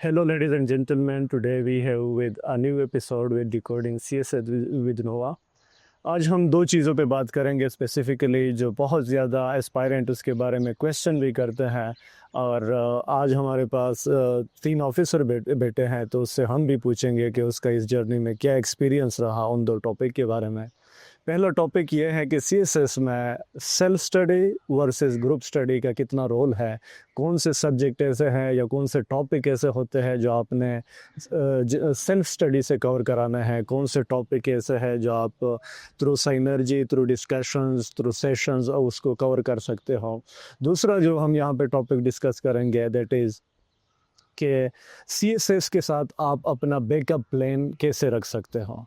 Hello, ladies and gentlemen. Today we have with a new episode with decoding CSS with Nova. आज हम दो चीज़ों पे बात करेंगे स्पेसिफिकली जो बहुत ज़्यादा एस्पायरेंट उसके बारे में क्वेश्चन भी करते हैं और आज हमारे पास तीन ऑफिसर बैठे हैं तो उससे हम भी पूछेंगे कि उसका इस जर्नी में क्या एक्सपीरियंस रहा उन दो टॉपिक के बारे में। पहला टॉपिक ये है कि सीएसएस में self study versus group study का कितना रोल है, कौन से सब्जेक्ट ऐसे हैं या कौन से टॉपिक ऐसे होते हैं जो आपने सेल्फ स्टडी से कवर कराना है, कौन से टॉपिक ऐसे हैं जो आप through synergy, through discussions, through sessions उसको कवर कर सकते हो। दूसरा जो हम यहाँ पे टॉपिक डिस्कस करेंगे दैट इज़ कि सीएसएस के साथ आप अपना बैकअप प्लान कैसे रख सकते हो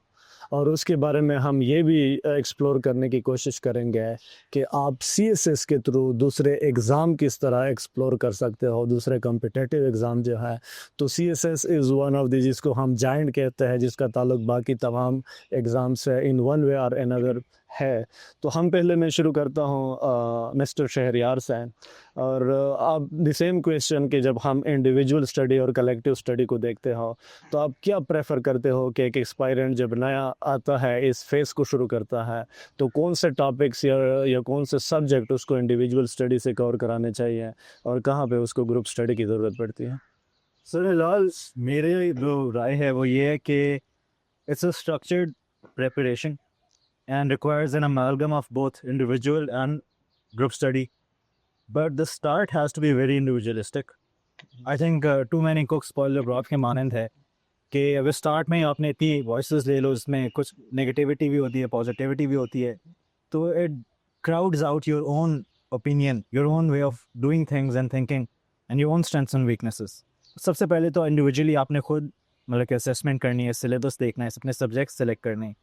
और उसके बारे में हम ये भी एक्सप्लोर करने की कोशिश करेंगे कि आप सीएसएस के थ्रू दूसरे एग्ज़ाम किस तरह एक्सप्लोर कर सकते हो, दूसरे कॉम्पिटिटिव एग्ज़ाम जो है। तो CSS is one of the जिसको हम जाइंट कहते हैं, जिसका ताल्लुक बाकी तमाम एग्ज़ाम से इन वन वे और अनदर है। तो हम पहले मैं शुरू करता हूँ मिस्टर शहरयार से और आप द सेम क्वेश्चन कि जब हम इंडिविजुअल स्टडी और कलेक्टिव स्टडी को देखते हो तो आप क्या प्रेफर करते हो कि एक एक्सपायरेंट जब नया आता है, इस फेज़ को शुरू करता है, तो कौन से टॉपिक्स या कौन से सब्जेक्ट उसको इंडिविजुअल स्टडी से कवर कराने चाहिए और कहाँ पे उसको ग्रुप स्टडी की ज़रूरत पड़ती है? सर लाल, मेरे जो राय है वो ये है कि it's a structured preparation and requires an amalgam of both individual and group study. But the start has to be very individualistic. I think too many cooks spoil the broth के मानंद है कि अगर स्टार्ट में आपने इतनी voices ले लो, इसमें कुछ नेगेटिविटी भी होती है, पॉजिटिविटी भी होती है, तो it crowds out your own opinion, your own way of doing things and thinking and your own strengths and weaknesses. सबसे पहले तो इंडिविजुअली आपने खुद मतलब कि असेसमेंट करनी है, सिलेबस देखना है, अपने सब्जेक्ट सेलेक्ट करने हैं।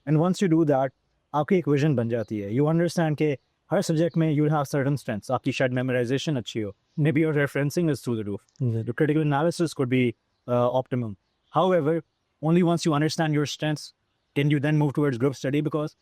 And once you do that, आपकी एक विजन बन जाती है। यू अंडरस्टैंड कि हर सब्जेक्ट में यू हैव सर्टन स्ट्रेंथ्स, आपकी शायद मेमोराइजेशन अच्छी हो, maybe your referencing is through the roof, the critical analysis could be optimum. However, only once you understand your strengths can you then move towards group study, because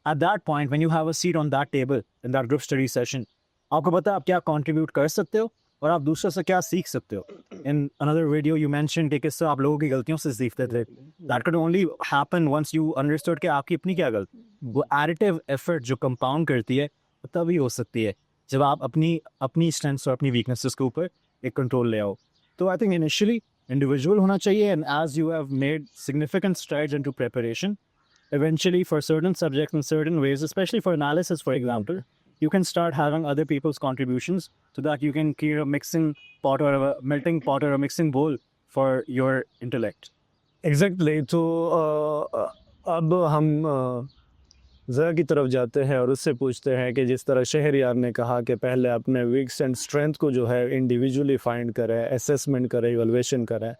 at that point when you have a seat on that table in that group study session, आपको पता है आप क्या contribute कर सकते हो और आप दूसरों से क्या सीख सकते हो। In another video you mentioned कि किससे आप लोगों की गलतियों से सीखते थे। That could only happen once you understood कि आपकी अपनी क्या गलती, वो additive effort जो compound करती है वो तभी हो सकती है जब आप अपनी strengths और अपनी weaknesses के ऊपर एक control ले आओ। तो I think initially individual होना चाहिए, and as you have made significant strides into preparation, eventually for certain subjects in certain ways, especially for analysis for example, you can start having other people's contributions so that you can create a mixing pot or a melting pot or a mixing bowl for your intellect. Exactly. तो अब हम ज़रा की तरफ जाते हैं और उससे पूछते हैं कि जिस तरह शहरयार ने कहा कि पहले अपने वीक्स एंड स्ट्रेंथ को जो है इंडिविजुअली फाइंड करें, असेसमेंट करें, इवैल्यूएशन करें,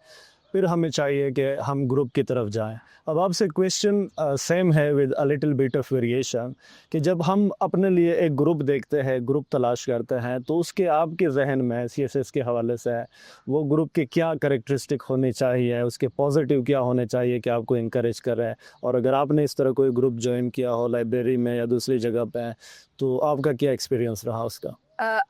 फिर हमें चाहिए कि हम ग्रुप की तरफ जाएं। अब आपसे क्वेश्चन सेम है with a little bit of variation कि जब हम अपने लिए एक ग्रुप देखते हैं, ग्रुप तलाश करते हैं, तो उसके आपके जहन में सीएसएस के हवाले से है वो ग्रुप के क्या कैरेक्टरिस्टिक होने चाहिए, उसके पॉजिटिव क्या होने चाहिए कि आपको इनकरेज करें। और अगर आपने इस तरह कोई ग्रुप ज्वाइन किया हो लाइब्रेरी में या दूसरी जगह पे, तो आपका क्या एक्सपीरियंस रहा उसका?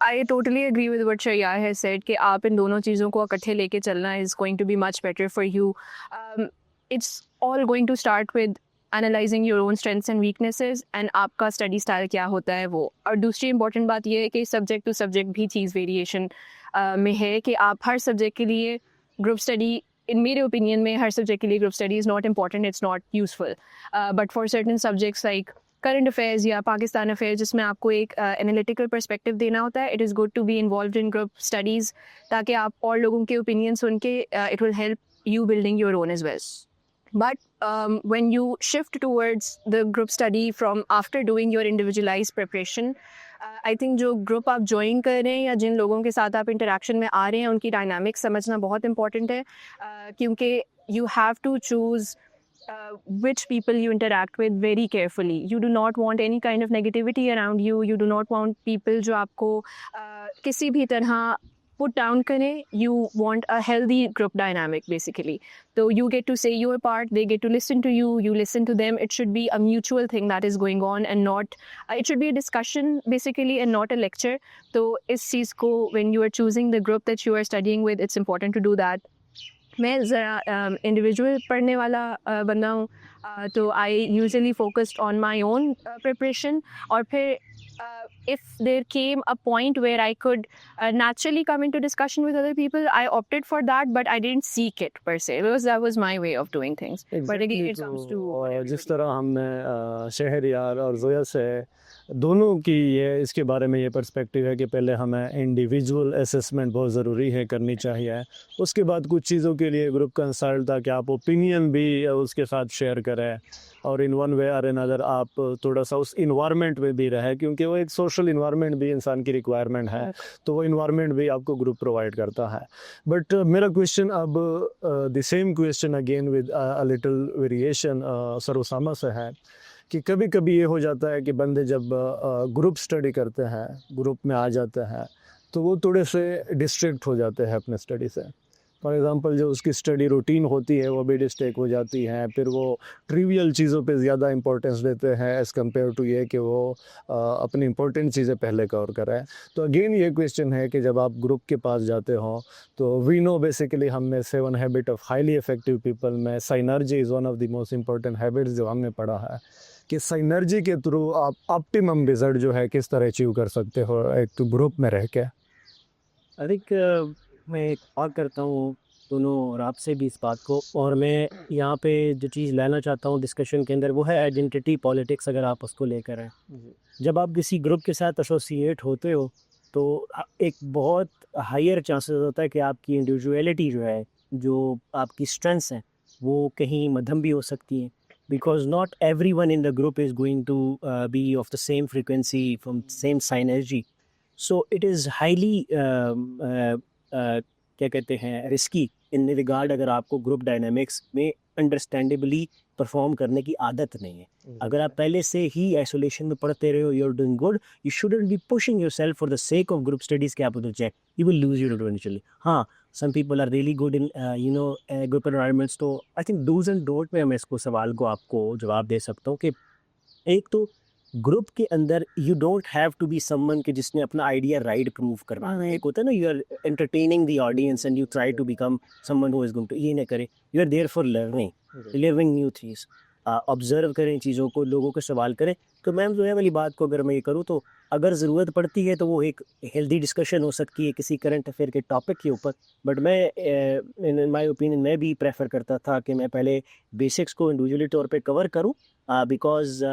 I totally agree with what Sharyar has said कि आप इन दोनों चीज़ों को इकट्ठे लेके चलना is going to be much better for you. It's all going to start with analyzing your own strengths and weaknesses and आपका study style क्या होता है वो। और दूसरी important बात ये है कि subject to subject भी चीज़ variation में है कि आप हर subject के लिए group study, in मेरे opinion में हर subject के लिए group study is not important, it's not useful. But for certain subjects like current affairs या पाकिस्तान अफेयर्स जिसमें आपको एक एनालिटिकल पर्सपेक्टिव देना होता है, it is good to be involved in group studies ताकि आप और लोगों के ओपिनियन सुन के it will help you building your own as well. But when you shift towards the group study from after doing your individualised preparation, I think जो group आप join कर रहे हैं या जिन लोगों के साथ आप इंटरेक्शन में आ रहे हैं उनकी डायनामिक्स समझना बहुत इंपॉर्टेंट है, क्योंकि you have to choose which people you interact with very carefully. You do not want any kind of negativity around you. You do not want people जो आपको किसी भी तरह put down करें. You want a healthy group dynamic basically. So you get to say your part, they get to listen to you, you listen to them. It should be a mutual thing that is going on and not, it should be a discussion basically and not a lecture. So इस चीज़ को when you are choosing the group that you are studying with, it's important to do that. मैं ज़रा individual पढ़ने वाला बंदा हूँ, तो I usually focused on my own preparation, और फिर if there came a point where I could naturally come into discussion with other people, I opted for that, but I didn't seek it per se, because that was my way of doing things. But again, Exactly, it comes to तो जिस तरह हमने शहरयार और जोया से दोनों की ये इसके बारे में ये पर्सपेक्टिव है कि पहले हमें इंडिविजुअल असेसमेंट बहुत ज़रूरी है, करनी चाहिए। उसके बाद कुछ चीज़ों के लिए ग्रुप कंसल्ट था कि आप ओपिनियन भी उसके साथ शेयर करें, और इन वन वे और अनदर आप थोड़ा सा उस इन्वायरमेंट में भी रहे, क्योंकि वो एक सोशल इन्वायरमेंट भी इंसान की रिक्वायरमेंट है, तो वो इन्वायरमेंट भी आपको ग्रुप प्रोवाइड करता है। बट मेरा क्वेश्चन अब the same question again with a little variation sir Usama से है कि कभी कभी ये हो जाता है कि बंदे जब ग्रुप स्टडी करते हैं, ग्रुप में आ जाते हैं, तो वो थोड़े से डिस्ट्रैक्ट हो जाते हैं अपने स्टडी से। फॉर एग्ज़ाम्पल जो उसकी स्टडी रूटीन होती है वो भी डिस्ट्रैक्ट हो जाती है, फिर वो ट्रिवियल चीज़ों पे ज़्यादा इंपॉर्टेंस देते हैं एज़ कम्पेयर टू ये कि वो अपनी इंपॉर्टेंट चीज़ें पहले कवर करें। तो अगेन ये क्वेश्चन है कि जब आप ग्रुप के पास जाते हो, तो वी नो बेसिकली हमने 7 habit of highly effective people में synergy is one of the most important habits जो हमने पढ़ा है कि साइनर्जी के थ्रू आप ऑप्टिमम रिजल्ट जो है किस तरह अचीव कर सकते हो एक ग्रुप में रह के। आई थिंक मैं एक और करता हूँ दोनों और आपसे भी इस बात को, और मैं यहाँ पे जो चीज़ लाना चाहता हूँ डिस्कशन के अंदर वो है आइडेंटिटी पॉलिटिक्स। अगर आप उसको लेकर आए, जब आप किसी ग्रुप के साथ एसोसिएट होते हो तो एक बहुत हायर चांसेस होता है कि आपकी इंडिविजुअलिटी जो है, जो आपकी स्ट्रेंथ्स हैं, वो कहीं मध्यम भी हो सकती हैं, because not everyone in the group is going to be of the same frequency from same synergy. So it is highly क्या कहते हैं रिस्की इन रिगार्ड, अगर आपको ग्रुप डायनामिक्स में अंडरस्टैंडेबली परफॉर्म करने की आदत नहीं है। अगर आप पहले से ही आइसोलेशन में पढ़ते रहे हो, you are doing good, you shouldn't be pushing yourself for the sake of group studies के आप उधर जाए, you will lose your eventually. हाँ, some people are really good in group environments. तो I think dos and don't में मैं इसको सवाल को आपको जवाब दे सकता हूँ कि एक तो ग्रुप के अंदर you don't have to be someone कि जिसने अपना आइडिया राइट प्रूव करना है। एक होता है ना, you are entertaining the audience and you try to become someone who is going to, ये ना करे। You are there for learning, living new things, observe करें चीज़ों को, लोगों को सवाल करें। तो मैम जो है वाली बात को अगर मैं ये करूँ तो अगर ज़रूरत पड़ती है तो वो एक हेल्दी डिस्कशन हो सकती है किसी करंट अफेयर के टॉपिक के ऊपर। बट मैं इन माय ओपिनियन मैं भी प्रेफर करता था कि मैं पहले बेसिक्स को इंडिविजुअली तौर पे कवर करूं, बिकॉज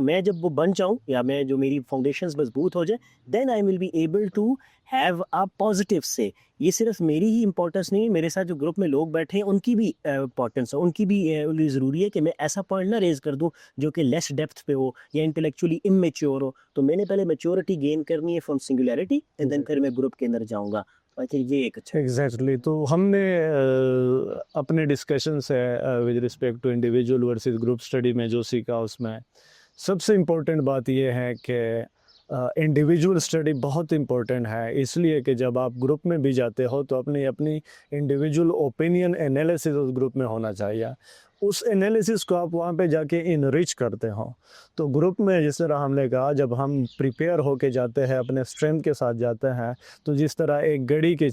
मैं जब वो बन जाऊं या मैं जो मेरी फाउंडेशंस मजबूत हो जाए, then I will be able to have a positive से। ये सिर्फ मेरी ही इंपॉर्टेंस नहीं है, मेरे साथ जो ग्रुप में लोग बैठे हैं उनकी भी इंपॉर्टेंस है, उनकी भी ज़रूरी है कि मैं ऐसा पॉइंट ना रेज कर दूं जो कि लेस डेप्थ पे हो या इंटेलेक्चुअली इमेच्योर हो। तो मैंने पहले मैच्योरिटी गेन करनी है फ्रॉम सिंगुलैरिटी, एंड देन फिर मैं ग्रुप के अंदर जाऊंगा। आई थिंक ये एक अच्छा एग्जैक्टली तो हमने अपने डिस्कशन से with respect to individual versus group study में जो सीखा, उसमें सबसे इम्पोर्टेंट बात यह है कि इंडिविजुअल स्टडी बहुत इम्पोर्टेंट है, इसलिए कि जब आप ग्रुप में भी जाते हो तो अपनी इंडिविजुअल ओपिनियन एनालिसिस उस ग्रुप में होना चाहिए। उस एनालिसिस को आप वहाँ पे जाके इनरिच करते हो। तो ग्रुप में जिस तरह हमने कहा, जब हम प्रिपेयर होके जाते हैं, अपने स्ट्रेंथ के साथ जाते हैं, तो जिस तरह एक गाड़ी के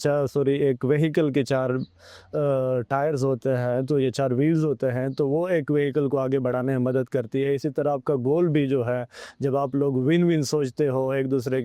एक व्हीकल के 4 टायर्स होते हैं, तो ये 4 व्हील्स होते हैं, तो वो एक व्हीकल को आगे बढ़ाने में मदद करती है। इसी तरह आपका गोल भी जो है, जब आप लोग विन विन सोचते हो, एक दूसरे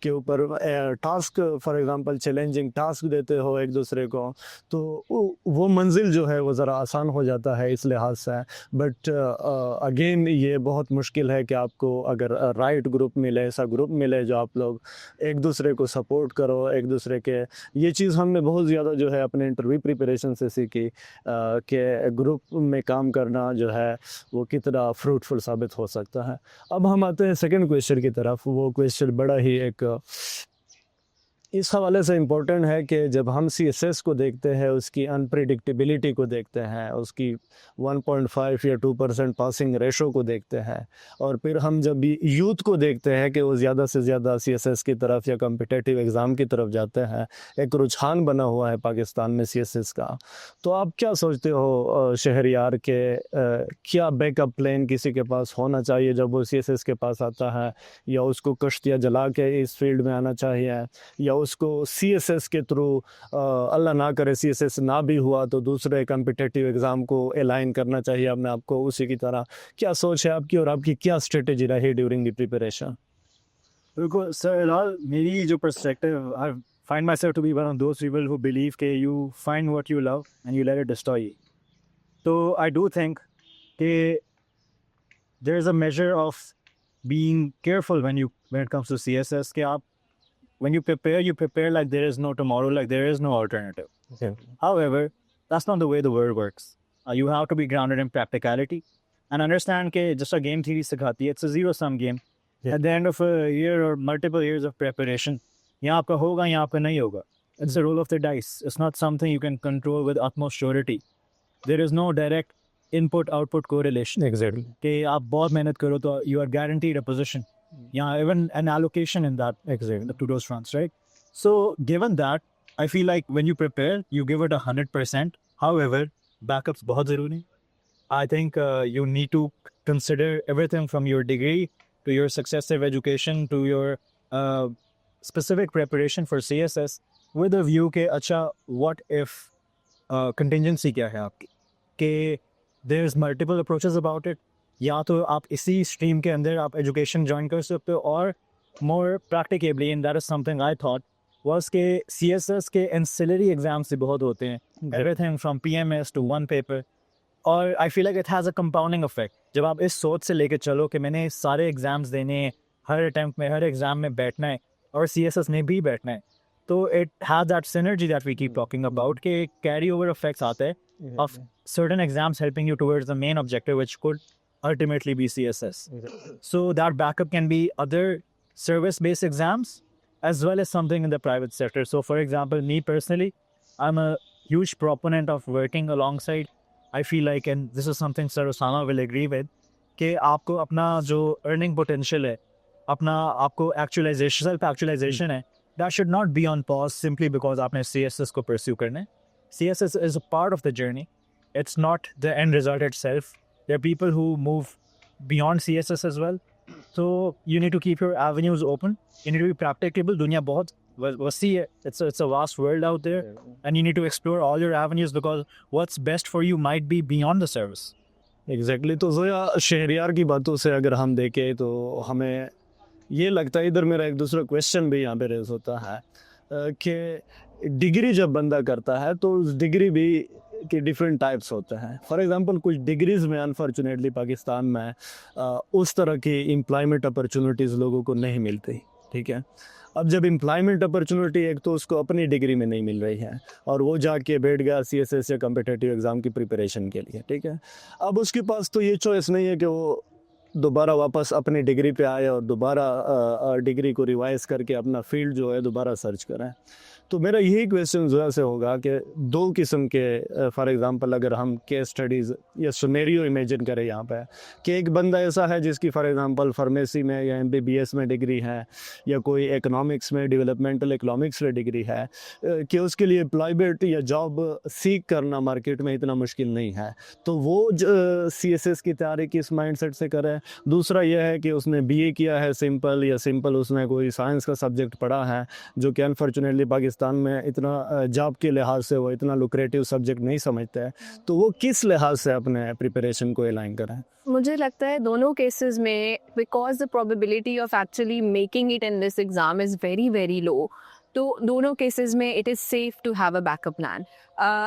के ऊपर task, for example challenging task देते हो एक दूसरे को, तो वो मंजिल जो है वो ज़रा आसान हो जाता है इस लिहाज से। बट अगेन ये बहुत मुश्किल है कि आपको अगर राइट ग्रुप मिले, ऐसा ग्रुप मिले जो आप लोग एक दूसरे को सपोर्ट करो, एक दूसरे के, ये चीज़ हमने बहुत ज़्यादा जो है अपने इंटरव्यू प्रिपरेशन से सीखी कि ग्रुप में काम करना जो है वो कितना फ्रूटफुल साबित हो सकता है। अब हम आते हैं सेकंड क्वेश्चन की तरफ। वो क्वेश्चन बड़ा ही एक इस हवाले से इम्पोर्टेंट है कि जब हम CSS को देखते हैं, उसकी अनप्रिडिक्टेबिलिटी को देखते हैं, उसकी 1.5 या 2% पासिंग रेशो को देखते हैं, और फिर हम जब यूथ को देखते हैं कि वो ज़्यादा से ज़्यादा CSS की तरफ या कम्पिटेटिव एग्ज़ाम की तरफ जाते हैं, एक रुझान बना हुआ है पाकिस्तान में CSS का, तो आप क्या सोचते हो शहरयार के क्या बैकअप प्लान किसी के पास होना चाहिए जब वो CSS के पास आता है, या उसको कश्तियाँ जला के इस फील्ड में आना चाहिए, या उसको CSS के थ्रू, अल्लाह ना करे CSS ना भी हुआ तो दूसरे कम्पिटिटिव एग्ज़ाम को अलाइन करना चाहिए अपने आप को उसी की तरह? क्या सोच है आपकी और आपकी क्या स्ट्रेटेजी रही ड्यूरिंग द प्रिपरेशन? बिल्कुल सर, फिलहाल मेरी जो perspective, I find myself to be one of those people who believe के you find what you love and you let it destroy you. तो आई डू थिंक कि there is a major of being careful when it comes to CSS कि आप when you prepare like there is no tomorrow, like there is no alternative. Okay. However, that's not the way the world works. You have to be grounded in practicality and understand कि just a game theory सिखाती है, it's a zero-sum game. Yeah. At the end of a year or multiple years of preparation, यहाँ आपका होगा, यहाँ आपका नहीं होगा. It's the roll of the dice. It's not something you can control with utmost surety. There is no direct input-output correlation. Exactly. कि आप बहुत मेहनत करो तो you are guaranteed a position. Yeah, even an allocation in that, Exactly. to those fronts, right? So given that, I feel like when you prepare, you give it 100%. However, backups बहुत ज़रूरी. I think you need to consider everything from your degree to your successive education to your specific preparation for CSS with a view के अच्छा what if contingency क्या है आपकी, कि there's multiple approaches about it. या तो आप इसी स्ट्रीम के अंदर आप एजुकेशन ज्वाइन कर सकते हो, और more practicably, and that is something I thought was के CSS के एंसिलरी एग्जाम्स भी बहुत होते हैं, everything from PMS to one paper, और I feel like it has a compounding effect. जब आप इस सोच से लेके चलो कि मैंने सारे एग्जाम्स देने हैं, हर अटैम्प्ट में, हर एग्जाम में बैठना है और CSS में भी बैठना है, तो it has that synergy that we keep talking about के कैरी ओवर इफेक्ट्स आते हैं of certain exams helping you towards the main objective, which could ultimately be CSS. So that backup can be other service-based exams as well as something in the private sector. So for example, me personally, I'm a huge proponent of working alongside. I feel like, and this is something Sir Osama will agree with, कि आपको अपना जो earning potential है, अपना आपको actualization, self-actualization है, that should not be on pause simply because आपने CSS को pursue करना है. CSS is a part of the journey. It's not the end result itself. There are people who move beyond CSS as well. So you need to keep your avenues open. You need to be practicable. दुनिया बहुत वसी है. It's a vast world out there. And you need to explore all your avenues because what's best for you might be beyond the service. Exactly. तो ज़ोया शहरियार की बातों से अगर हम देखें तो हमें ये लगता है, इधर मेरा एक दूसरा क्वेश्चन भी यहाँ पे रेज होता है कि डिग्री जब बंदा करता है तो उस डिग्री भी के डिफरेंट टाइप्स होते हैं. फॉर एग्जांपल कुछ डिग्रीज़ में अनफॉर्चुनेटली पाकिस्तान में उस तरह की एम्प्लॉयमेंट अपॉर्चुनिटीज़ लोगों को नहीं मिलती. ठीक है, अब जब एम्प्लॉयमेंट अपॉर्चुनिटी एक तो उसको अपनी डिग्री में नहीं मिल रही है और वो जाके बैठ गया CSS या कम्पिटिटिव एग्ज़ाम की प्रिपरेशन के लिए. ठीक है, अब उसके पास तो ये चॉइस नहीं है कि वो दोबारा वापस अपनी डिग्री पे आए और दोबारा डिग्री को रिवाइज करके अपना फील्ड जो है दोबारा सर्च करें. तो मेरा यही क्वेश्चन जो से होगा कि दो किस्म के, फॉर एग्जांपल अगर हम केस स्टडीज़ या सिनेरियो इमेजिन करें यहाँ पे, कि एक बंदा ऐसा है जिसकी फॉर एग्जांपल फार्मेसी में या MBBS में डिग्री है या कोई इकोनॉमिक्स में, डेवलपमेंटल इकोनॉमिक्स में डिग्री है, कि उसके लिए एम्प्लॉयमेंट या जॉब सीख करना मार्केट में इतना मुश्किल नहीं है, तो वो CSS की तैयारी किस माइंडसेट से करें. दूसरा यह है कि उसने BA किया है सिंपल उसने कोई साइंस का सब्जेक्ट पढ़ा है जो कि अनफॉर्चुनेटली पाकिस्तान में इतना जॉब के लिहाज से वो इतना लुक्रेटिव सब्जेक्ट नहीं समझते हैं, तो वो किस लिहाज से अपने प्रिपरेशन को अलाइन करें. मुझे लगता है दोनों केसेस में, because the probability of actually making it in this exam is very very low, तो दोनों केसेस में it is safe to have a backup plan.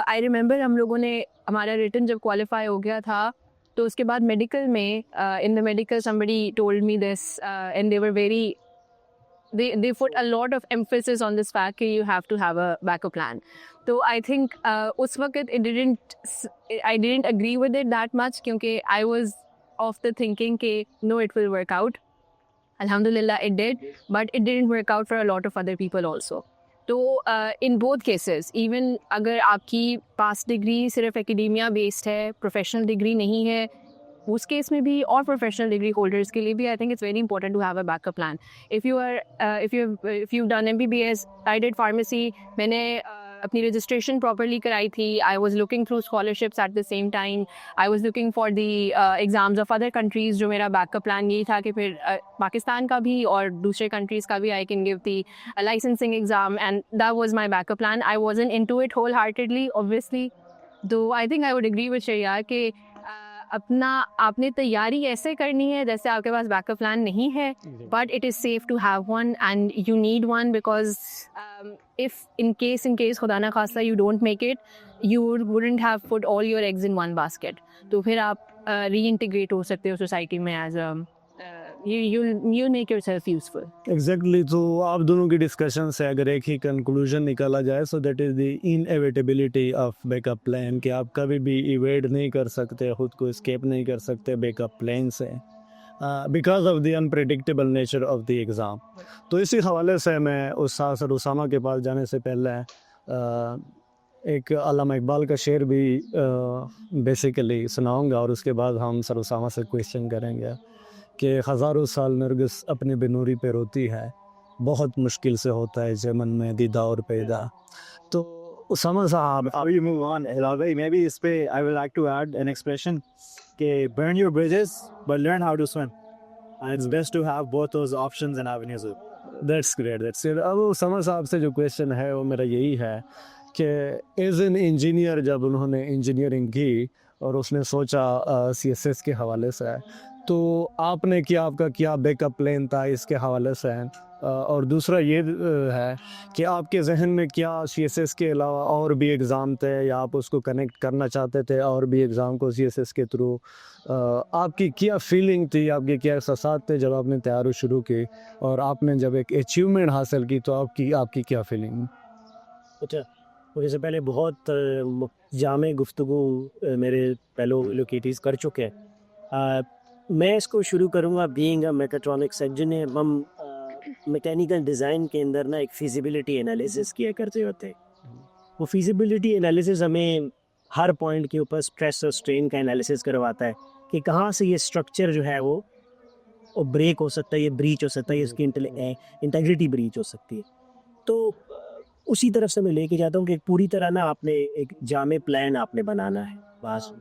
I remember हम लोगों ने, हमारा रिटन जब क्वालिफाई हो गया था तो उसके बाद मेडिकल में, in the medical somebody told me this and they were very, they put a lot of emphasis on this fact that you have to have a backup plan. So I think उस वक्त I didn't agree with it that much क्योंकि I was of the thinking कि no, it will work out. Alhamdulillah it did, but it didn't work out for a lot of other people also. तो in both cases, even अगर आपकी पास degree सिर्फ academia based है, professional degree नहीं है, उस case में भी और प्रोफेशनल डिग्री होल्डर्स के लिए भी I think it's very important to have a backup plan. If you done MBBS, I did pharmacy, मैंने अपनी रजिस्ट्रेशन प्रॉपरली कराई थी. I was looking through scholarships at the same time. I was looking for the exams of other countries. जो मेरा backup plan यही था कि फिर पाकिस्तान का भी और दूसरे कंट्रीज़ का भी I can give the licensing exam, and that was my backup plan. I wasn't into it wholeheartedly, obviously, though I think I would agree with Shreya कि अपना आपने तैयारी ऐसे करनी है जैसे आपके पास बैकअप प्लान नहीं है, but it is safe to have one and you need one because if in case खुदा ना खास्ता you don't make it, you wouldn't have put all your eggs in one basket. तो फिर आप reintegrate हो सकते हो सोसाइटी में as a you'll make yourself useful. Exactly तो आप दोनों की डिस्कशन से अगर एक ही कंक्लूजन निकाला जाए so that is the inevitability of backup plan कि आप कभी भी इवेड नहीं कर सकते, खुद को escape नहीं कर सकते बैकअप प्लान से because of the unpredictable nature of the exam. तो इसी हवाले से मैं उस्ताद सर उसामा के पास जाने से पहले एक अल्लामा इकबाल का शेर भी बेसिकली सुनाऊंगा और उसके बाद हम सर उसामा से क्वेश्चन करेंगे कि हज़ारों साल नरगिस अपनी बेनूरी पे रोती है, बहुत मुश्किल से होता है चमन में दीदा और पैदा. तो उसामा साहब Before you move on, Hilal bhai, maybe इस पे I would like to add an expression कि burn your bridges but learn how to swim. And it's best to have both those options and avenues. That's great that's great. अब उसामा साहब से जो question है वो मेरा यही है कि एज एन इंजीनियर जब उन्होंने इंजीनियरिंग की और उसने सोचा CSS के हवाले से, तो आपने क्या आपका क्या बैकअप प्लान था इसके हवाले से और दूसरा ये है कि आपके जहन में क्या CSS के अलावा और भी एग्ज़ाम थे या आप उसको कनेक्ट करना चाहते थे और भी एग्ज़ाम को CSS के थ्रू, आपकी क्या फीलिंग थी, आपके क्या एहसास थे जब आपने तैयारी शुरू की और आपने जब एक अचीवमेंट हासिल की तो आपकी क्या फीलिंग? अच्छा, मुझे से पहले बहुत जामे गुफ्तगू मेरे फेलो लोकेटीज़ कर चुके हैं. मैं इसको शुरू करूँगा बीइंग अ मैकेट्रॉनिक्स इंजीनियर. हम मैकेनिकल डिज़ाइन के अंदर ना एक फिजिबिलिटी एनालिसिस किया करते होते हैं. वो फिजिबिलिटी एनालिसिस हमें हर पॉइंट के ऊपर स्ट्रेस और स्ट्रेन का एनालिसिस करवाता है कि कहाँ से ये स्ट्रक्चर जो है वो ब्रेक हो सकता है, ये ब्रीच हो सकता है, इसकी इंटेग्रिटी ब्रीच हो सकती है. तो उसी तरफ से मैं लेके जाता हूँ कि पूरी तरह ना आपने एक जामे प्लान आपने बनाना है. बस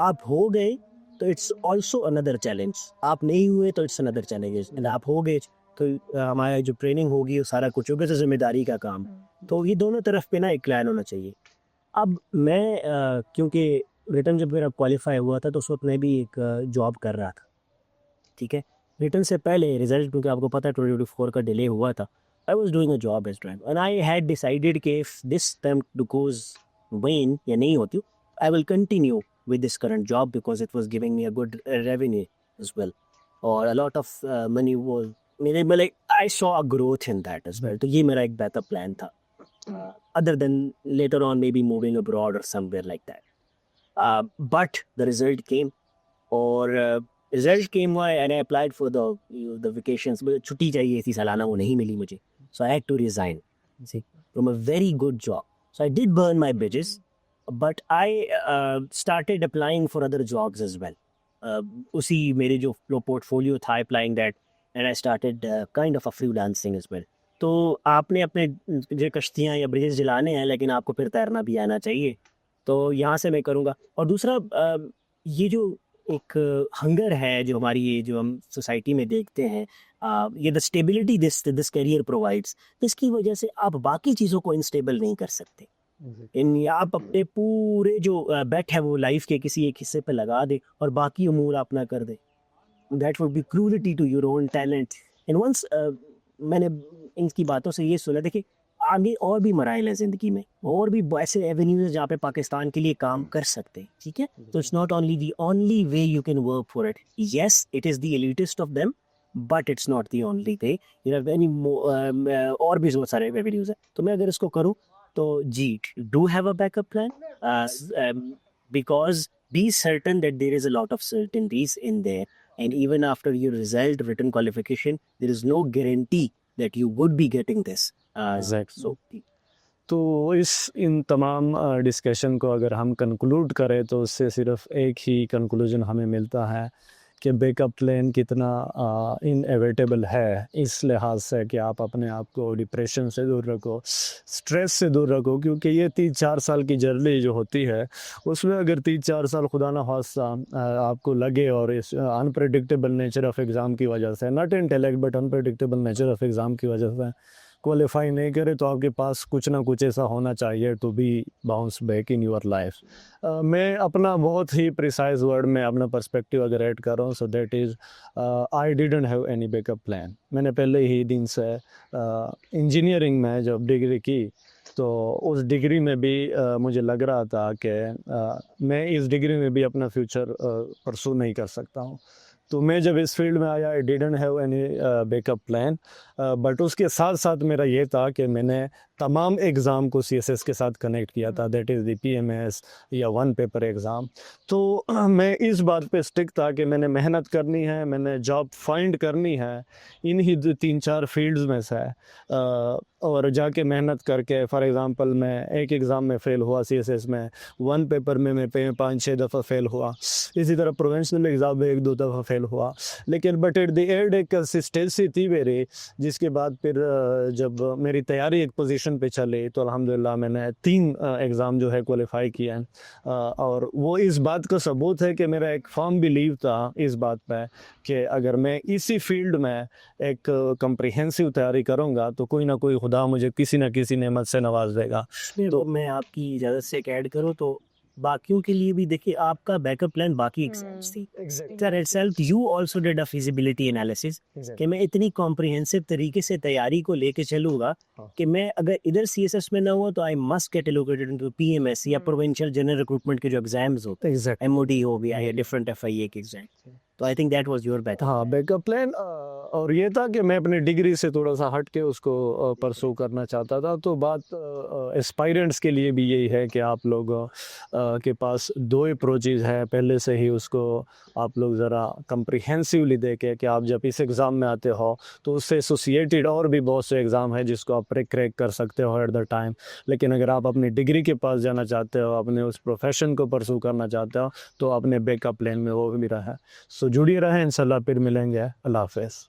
आप हो गए तो इट्स ऑल्सो अनदर चैलेंज, आप नहीं हुए तो इट्स अनदर चैलेंज, एंड आप हो गए तो हमारा जो ट्रेनिंग होगी वो सारा कुछ होगा, तो जिम्मेदारी का काम. तो ये दोनों तरफ पे ना एक प्लान होना चाहिए. अब मैं क्योंकि रिटर्न जब मेरा क्वालिफाई हुआ था तो उस वक्त मैं भी एक जॉब कर रहा था. ठीक है, रिटर्न से पहले रिजल्ट क्योंकि आपको पता है 2024 का डिले हुआ था. I was doing a job as driver and I had decided कि if this time goes vain या नहीं होती, I will continue with this current job because it was giving me a good revenue as well, or a lot of money was like I saw a growth in that as well. तो ये मेरा एक backup plan था, other than later on maybe moving abroad or somewhere like that. But the result came, और result came and I applied for the vacations. मुझे छुट्टी चाहिए थी सालाना, वो नहीं मिली मुझे, so I had to resign from a very good job. So I did burn my bridges. But I started applying for other jobs as well. उसी मेरे जो portfolio था, applying that, and I started kind of a freelancing as well. तो आपने अपने जो कश्तियाँ या bridges जलाने हैं लेकिन आपको फिर तैरना भी आना चाहिए, तो यहाँ से मैं करूँगा. और दूसरा ये जो एक हंगर है जो हमारी ये जो हम सोसाइटी में देखते हैं, ये the stability this career provides, इसकी वजह से आप बाकी चीज़ों को इनस्टेबल नहीं कर सकते. आप अपने पूरे जो बेट है वो लाइफ के किसी एक हिस्से पे लगा दे और बाकी उमूर आप ना कर दे. That would be cruelty to your own talent. And once मैंने इनकी बातों से ये सुना, देखिए आगे और भी मराइल है ज़िंदगी में, और भी ऐसे एवेन्यूज जहाँ पे पाकिस्तान के लिए काम कर सकते हैं. ठीक है, तो it's not only the only way you can work for it. Yes, it is the elitist of them, but it's not the only way. You have any और भी बहुत सारे एवेन्यूज हैं. तो मैं अगर इसको करूँ तो जी, do have a backup plan, because be certain that there is a lot of certainties in there, and even after your result, written qualification, there is no guarantee that you would be getting this. Exactly. So, तो इन तमाम discussion को अगर हम conclude करें तो उससे सिर्फ एक ही कंक्लूजन हमें मिलता है कि बैकअप प्लान कितना इनएविटेबल है, इस लिहाज से कि आप अपने आप को डिप्रेशन से दूर रखो, स्ट्रेस से दूर रखो, क्योंकि ये 3-4 साल की जर्नी जो होती है उसमें अगर 3-4 साल खुदा ना खास्ता आपको लगे और इस अनप्रडिक्टेबल नेचर ऑफ एग्ज़ाम की वजह से, not intellect but unpredictable nature of exam की वजह से क्वालिफाई नहीं करे, तो आपके पास कुछ ना कुछ ऐसा होना चाहिए to be bounce back in your life. मैं अपना बहुत ही प्रिसाइज वर्ड में अपना पर्सपेक्टिव अगर ऐड कर रहा हूँ, so that is I didn't have any backup plan. मैंने पहले ही दिन से इंजीनियरिंग में जब डिग्री की तो उस डिग्री में भी मुझे लग रहा था कि मैं इस डिग्री में भी अपना फ्यूचर परसू नहीं कर सकता हूँ। तो मैं जब इस फील्ड में आया I didn't have any backup plan, but उसके साथ साथ मेरा ये था कि मैंने तमाम एग्ज़ाम को CSS के साथ कनेक्ट किया था, दैट इज़ द PMS या 1 पेपर एग्ज़ाम। तो मैं इस बात पे स्टिक था कि मैंने मेहनत करनी है, मैंने जॉब फाइंड करनी है इन ही 3-4 फील्ड्स में से, और जाके मेहनत करके, फॉर एग्ज़ाम्पल मैं एक एग्ज़ाम में फ़ेल हुआ CSS में, 1 पेपर में मैं 5-6 दफ़ा फ़ेल हुआ, इसी तरह प्रोविंशियल एग्ज़ाम में 1-2 दफ़ा फ़ेल हुआ, लेकिन बट एट द एंड एक कंसिस्टेंसी थी मेरी, जिसके बाद फिर जब मेरी तैयारी एक पोजीशन पे चली तो अल्हम्दुलिल्लाह मैंने 3 एग्ज़ाम जो है क्वालिफाई किया है, और वो इस बात का सबूत है कि मेरा एक फर्म बिलीव था इस बात पे कि अगर मैं इसी फील्ड में एक कम्प्रिहेंसिव तैयारी करूँगा तो कोई ना कोई खुदा मुझे किसी न किसी नेमत से नवाज देगा। तो मैं आपकी इजाज़त से एक ऐड करूँ तो बाकियों के लिए भी देखिए, आपका बैकअप प्लान बाकी एग्जाम्स थी, sir itself you also did a feasibility analysis कि मैं इतनी कॉम्प्रिहेंसिव तरीके से तैयारी को लेके चलूँगा कि मैं अगर इधर CSS में ना हुआ तो I must get allocated into PMS या प्रोविंशियल जनरल रिक्रूटमेंट के जो एग्जाम्स होते हैं, MOD हो गया या डिफरेंट FIA के एग्जाम, तो I think that was your backup. हाँ, बैकअप प्लान, और ये था कि मैं अपनी डिग्री से थोड़ा सा हट के उसको परसू करना चाहता था। तो बात एस्पायरेंट्स के लिए भी यही है कि आप लोग के पास 2 अप्रोचेज है, पहले से ही उसको आप लोग ज़रा कम्प्रिहेंसिवली देखें कि आप जब इस एग्ज़ाम में आते हो तो उससे एसोसिएटेड और भी बहुत से एग्ज़ाम है जिसको आप क्रैक कर सकते हो एट द टाइम। लेकिन अगर आप अपनी डिग्री के पास जाना चाहते हो, अपने उस प्रोफेशन को परसू करना चाहते हो, तो अपने बैकअप प्लान में वो भी रहा है। सो जुड़िए रहें, इंशाल्लाह फिर मिलेंगे। अल्लाह हाफ़िज़।